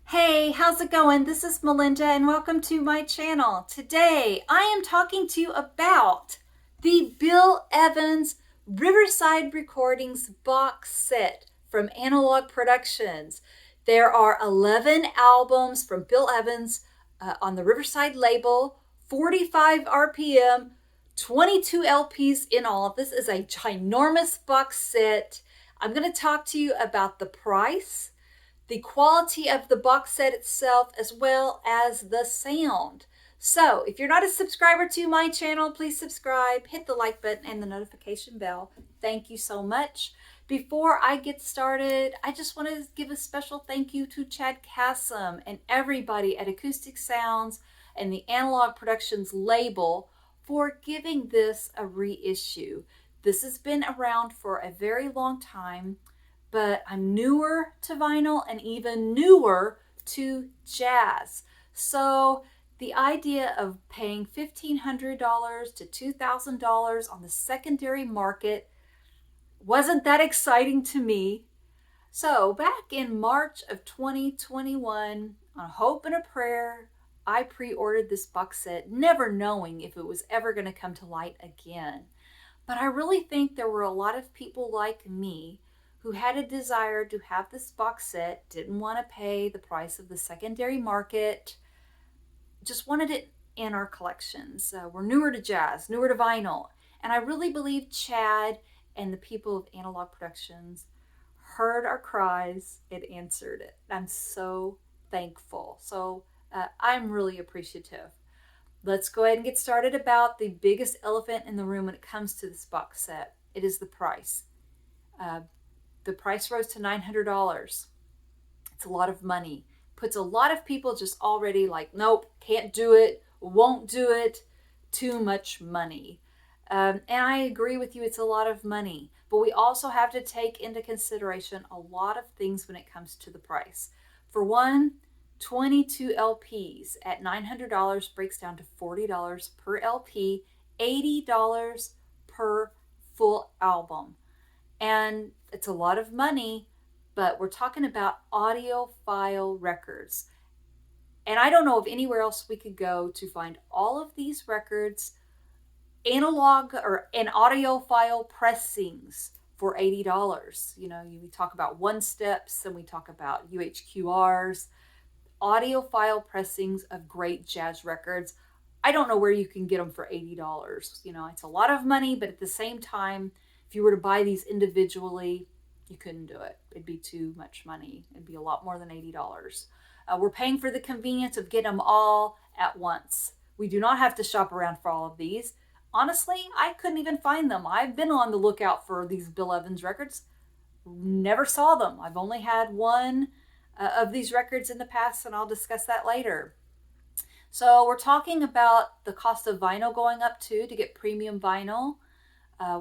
Hey, how's it going? This is Melinda and welcome to my channel. Today I am talking to you about the Bill Evans Riverside Recordings box set from Analog Productions. There are 11 albums from Bill Evans on the Riverside label, 45 RPM, 22 LPs in all. This is a ginormous box set. I'm going to talk to you about the price, the quality of the box set itself, as well as the sound. So if you're not a subscriber to my channel, please subscribe, hit the like button and the notification bell. Thank you so much. Before I get started, I just want to give a special thank you to Chad Kassem and everybody at Acoustic Sounds and the Analog Productions label for giving this a reissue. This has been around for a very long time, but I'm newer to vinyl and even newer to jazz. So the idea of paying $1,500 to $2,000 on the secondary market wasn't that exciting to me. So back in March of 2021, on hope and a prayer, I pre-ordered this box set, never knowing if it was ever going to come to light again. But I really think there were a lot of people like me who had a desire to have this box set, didn't want to pay the price of the secondary market, just wanted it in our collections. We're newer to jazz, newer to vinyl. And I really believe Chad and the people of Analog Productions heard our cries and answered it. I'm so thankful. So I'm really appreciative. Let's go ahead and get started about the biggest elephant in the room when it comes to this box set. It is the price. The price rose to $900. It's a lot of money. Puts a lot of people just already like, nope, can't do it, won't do it, too much money. And I agree with you, it's a lot of money. But we also have to take into consideration a lot of things when it comes to the price. For one, 22 LPs at $900 breaks down to $40 per LP, $80 per full album. And it's a lot of money, but we're talking about audiophile records. And I don't know of anywhere else we could go to find all of these records, analog or an audiophile pressings for $80. You know, we talk about one steps and we talk about UHQRs, audiophile pressings of great jazz records. I don't know where you can get them for $80. You know, it's a lot of money, but at the same time, if you were to buy these individually, you couldn't do it. It'd be too much money. It'd be a lot more than $80. We're paying for the convenience of getting them all at once. We do not have to shop around for all of these. Honestly, I couldn't even find them. I've been on the lookout for these Bill Evans records. Never saw them. I've only had one of these records in the past, and I'll discuss that later. So we're talking about the cost of vinyl going up too to get premium vinyl.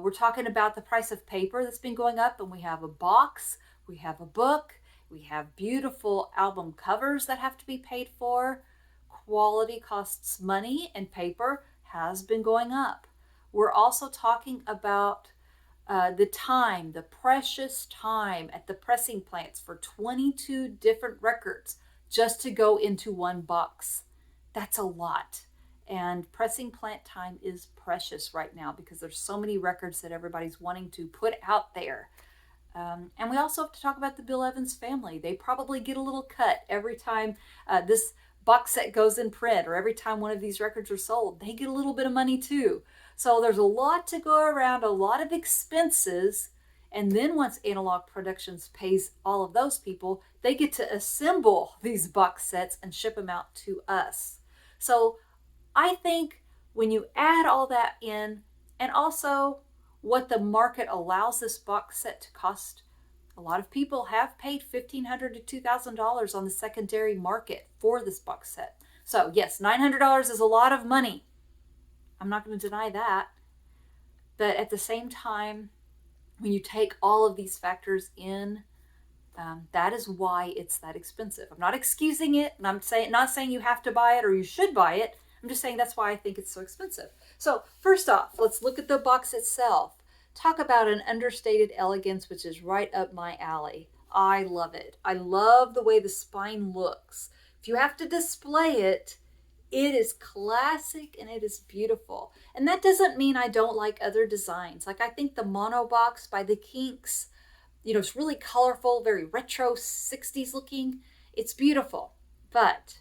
We're talking about the price of paper that's been going up, and we have a box, we have a book, we have beautiful album covers that have to be paid for. Quality costs money, and paper has been going up. We're also talking about the time, the precious time at the pressing plants for 22 different records just to go into one box. That's a lot. And pressing plant time is precious right now because there's so many records that everybody's wanting to put out there. And we also have to talk about the Bill Evans family. They probably get a little cut every time this box set goes in print, or every time one of these records are sold. They get a little bit of money too. So there's a lot to go around, a lot of expenses. And then once Analog Productions pays all of those people, they get to assemble these box sets and ship them out to us. So I think when you add all that in, and also what the market allows this box set to cost, a lot of people have paid $1,500 to $2,000 on the secondary market for this box set. So yes, $900 is a lot of money. I'm not going to deny that. But at the same time, when you take all of these factors in, that is why it's that expensive. I'm not excusing it, and I'm not saying you have to buy it or you should buy it. I'm just saying that's why I think it's so expensive. So first off, let's look at the box itself. Talk about an understated elegance, which is right up my alley. I love it. I love the way the spine looks. If you have to display it, it is classic and it is beautiful. And that doesn't mean I don't like other designs. Like I think the mono box by the Kinks, it's really colorful, very retro 60s looking. It's beautiful. But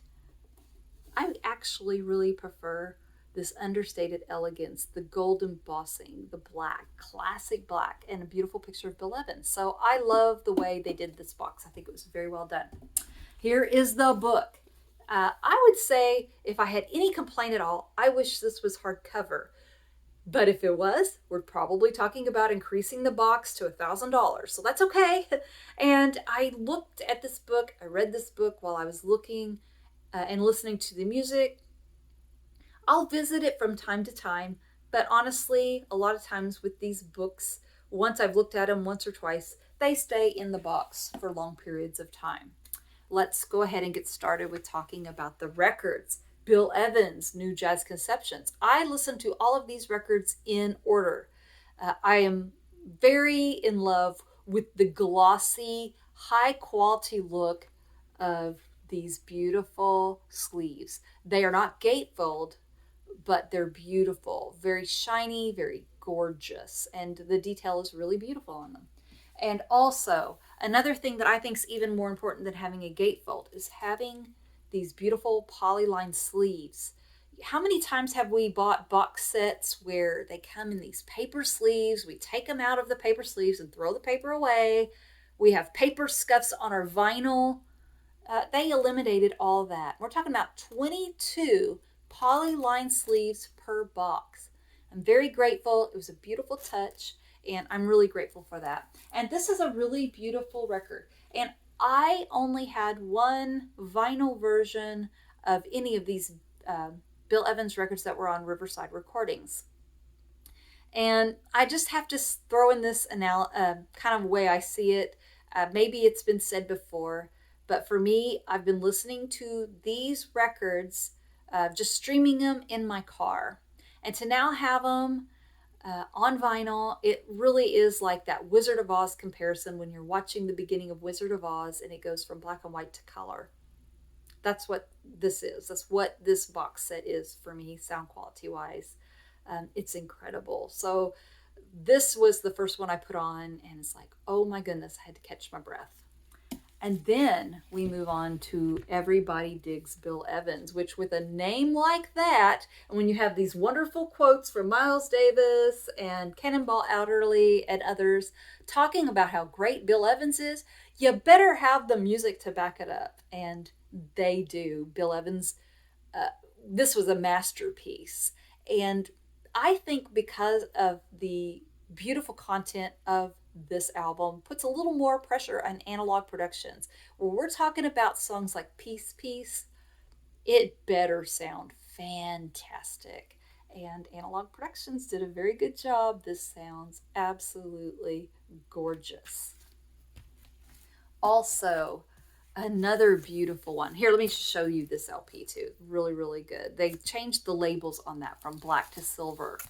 I actually really prefer this understated elegance, the gold embossing, the black, classic black, and a beautiful picture of Bill Evans. So I love the way they did this box. I think it was very well done. Here is the book. I would say if I had any complaint at all, I wish this was hardcover. But if it was, we're probably talking about increasing the box to $1,000. So that's okay. And I looked at this book. I read this book while I was looking and listening to the music. I'll visit it from time to time, but honestly, a lot of times with these books, once I've looked at them once or twice, they stay in the box for long periods of time. Let's go ahead and get started with talking about the records. Bill Evans, New Jazz Conceptions. I listened to all of these records in order. I am very in love with the glossy, high quality look of these beautiful sleeves. They are not gatefold, but they're beautiful, very shiny, very gorgeous, and the detail is really beautiful on them. And also, another thing that I think is even more important than having a gatefold is having these beautiful polyline sleeves. How many times have we bought box sets where they come in these paper sleeves? We take them out of the paper sleeves and throw the paper away. We have paper scuffs on our vinyl. They eliminated all that. We're talking about 22 polyline sleeves per box. I'm very grateful. It was a beautiful touch, and I'm really grateful for that. And this is a really beautiful record. And I only had one vinyl version of any of these Bill Evans records that were on Riverside Recordings. And I just have to throw in this kind of way I see it. Maybe it's been said before, but for me, I've been listening to these records, just streaming them in my car. And to now have them on vinyl, it really is like that Wizard of Oz comparison when you're watching the beginning of Wizard of Oz and it goes from black and white to color. That's what this is. That's what this box set is for me, sound quality wise. It's incredible. So this was the first one I put on, and it's like, oh my goodness, I had to catch my breath. And then we move on to Everybody Digs Bill Evans, which with a name like that, and when you have these wonderful quotes from Miles Davis and Cannonball Adderley and others talking about how great Bill Evans is, you better have the music to back it up. And they do. Bill Evans, this was a masterpiece. And I think because of the beautiful content of this album puts a little more pressure on Analog Productions. When we're talking about songs like Peace, Peace, it better sound fantastic. And Analog Productions did a very good job. This sounds absolutely gorgeous. Also, another beautiful one. Here, let me show you this LP too. Really, really good. They changed the labels on that from black to silver.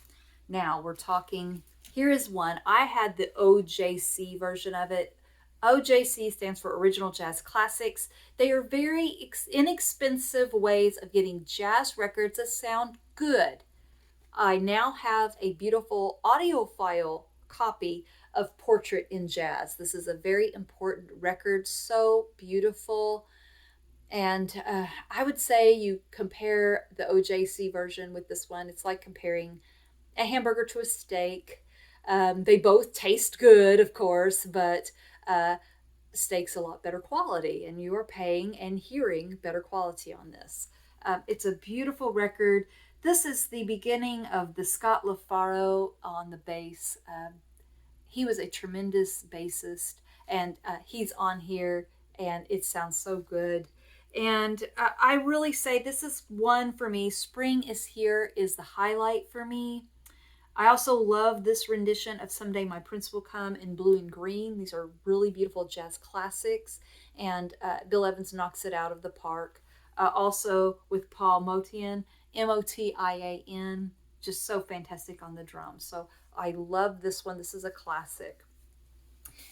Now we're talking, here is one. I had the OJC version of it. OJC stands for Original Jazz Classics. They are very inexpensive ways of getting jazz records that sound good. I now have a beautiful audiophile copy of Portrait in Jazz. This is a very important record, so beautiful. And I would say you compare the OJC version with this one. It's like comparing a hamburger to a steak. They both taste good, of course, but steak's a lot better quality, and you are paying and hearing better quality on this. It's a beautiful record. This is the beginning of the Scott LaFaro on the bass. He was a tremendous bassist, and he's on here, and it sounds so good. And I really say this is one for me. Spring is Here is the highlight for me. I also love this rendition of Someday My Prince Will Come in blue and green. These are really beautiful jazz classics, and Bill Evans knocks it out of the park. Also with Paul Motian, Motian, just so fantastic on the drums. So I love this one. This is a classic.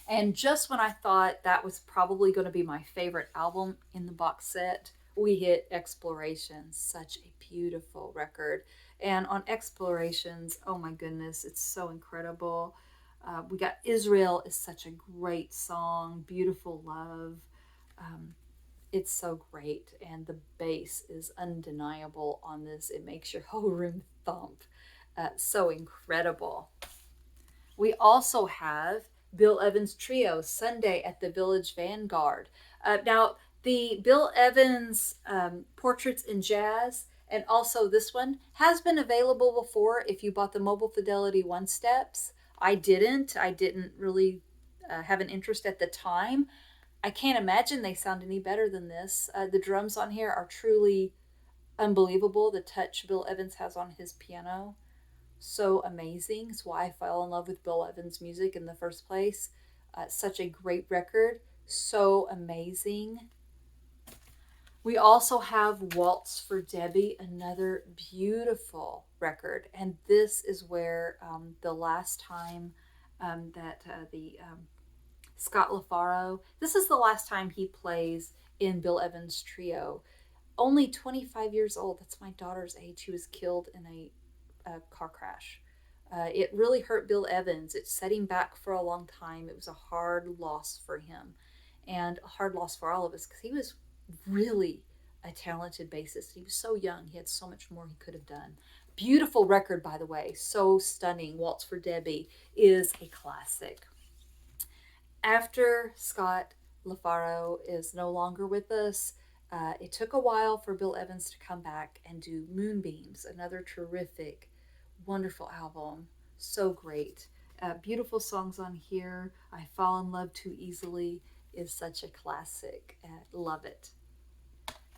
And just when I thought that was probably going to be my favorite album in the box set, we hit Explorations. Such a beautiful record. And on Explorations, oh my goodness, it's so incredible. We got Israel is such a great song, Beautiful Love. Um, it's so great. And the bass is undeniable on this. It makes your whole room thump. So incredible. We also have Bill Evans Trio Sunday at the Village Vanguard. Now, the Bill Evans Portraits in Jazz and also this one has been available before if you bought the Mobile Fidelity One Steps. I didn't. I didn't really have an interest at the time. I can't imagine they sound any better than this. The drums on here are truly unbelievable. The touch Bill Evans has on his piano, so amazing. It's why I fell in love with Bill Evans' music in the first place. Such a great record, so amazing. We also have Waltz For Debbie, another beautiful record. And this is where the last time that the Scott LaFaro, this is the last time he plays in Bill Evans' trio. Only 25 years old. That's my daughter's age. He was killed in a car crash. It really hurt Bill Evans. It set him back for a long time. It was a hard loss for him and a hard loss for all of us because he was really a talented bassist. He was so young. He had so much more he could have done. Beautiful record, by the way. So stunning. Waltz For Debbie is a classic. After Scott LaFaro is no longer with us, it took a while for Bill Evans to come back and do Moonbeams, another terrific, wonderful album. So great. Beautiful songs on here. I Fall in Love Too Easily is such a classic. Love it.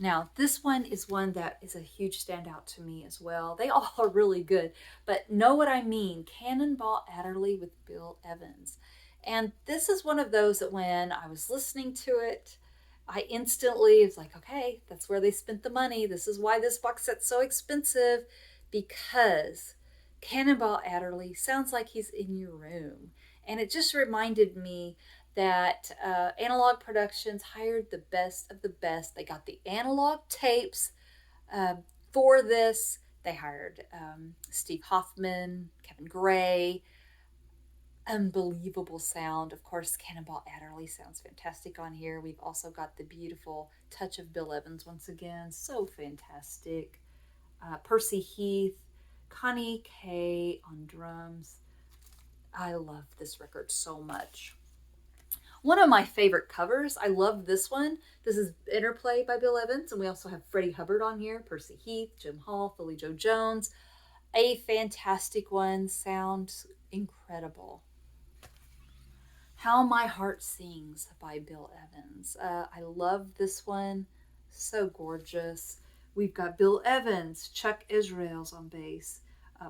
Now, this one is one that is a huge standout to me as well. They all are really good, but know what I mean. Cannonball Adderley with Bill Evans. And this is one of those that when I was listening to it, I instantly was like, okay, that's where they spent the money. This is why this box set's so expensive, because Cannonball Adderley sounds like he's in your room. And it just reminded me that Analog Productions hired the best of the best. They got the analog tapes for this. They hired Steve Hoffman, Kevin Gray. Unbelievable sound. Of course, Cannonball Adderley sounds fantastic on here. We've also got the beautiful touch of Bill Evans once again. So fantastic. Percy Heath, Connie Kay on drums. I love this record so much. One of my favorite covers, I love this one. This is Interplay by Bill Evans, and we also have Freddie Hubbard on here, Percy Heath, Jim Hall, Philly Joe Jones. A fantastic one, sounds incredible. How My Heart Sings by Bill Evans. I love this one, so gorgeous. We've got Bill Evans, Chuck Israels on bass,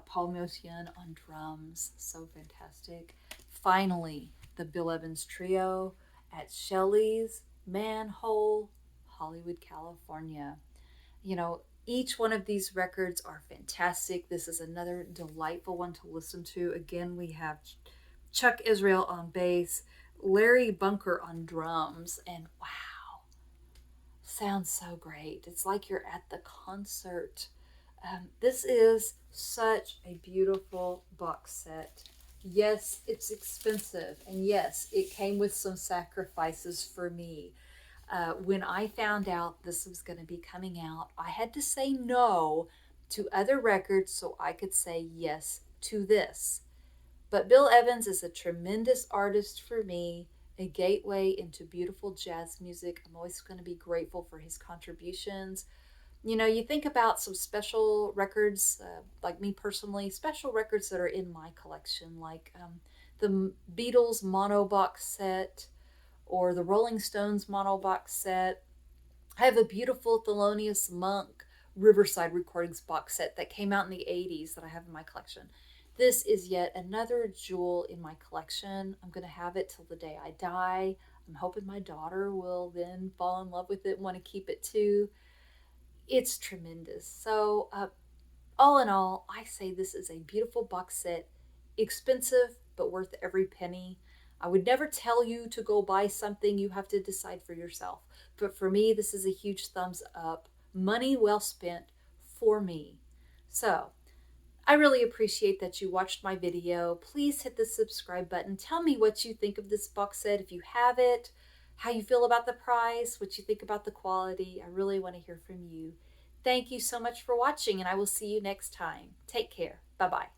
Paul Motian on drums, so fantastic. Finally, the Bill Evans Trio at Shelley's Manhole, Hollywood, California. You know, each one of these records are fantastic. This is another delightful one to listen to. Again, we have Chuck Israel on bass, Larry Bunker on drums, and wow, sounds so great. It's like you're at the concert. This is such a beautiful box set. Yes, it's expensive, and yes, it came with some sacrifices for me. When I found out this was going to be coming out, I had to say no to other records so I could say yes to this. But Bill Evans is a tremendous artist for me, a gateway into beautiful jazz music. I'm always going to be grateful for his contributions. You know, you think about some special records, like me personally, special records that are in my collection, like the Beatles mono box set or the Rolling Stones mono box set. I have a beautiful Thelonious Monk Riverside recordings box set that came out in the 80s that I have in my collection. This is yet another jewel in my collection. I'm going to have it till the day I die. I'm hoping my daughter will then fall in love with it and want to keep it too. It's tremendous. So all in all, I say this is a beautiful box set, expensive but worth every penny. I would never tell you to go buy something. You have to decide for yourself. But for me, this is a huge thumbs up. Money well spent for me. So I really appreciate that you watched my video. Please hit the subscribe button. Tell me what you think of this box set if you have it, how you feel about the price, what you think about the quality. I really want to hear from you. Thank you so much for watching, and I will see you next time. Take care. Bye-bye.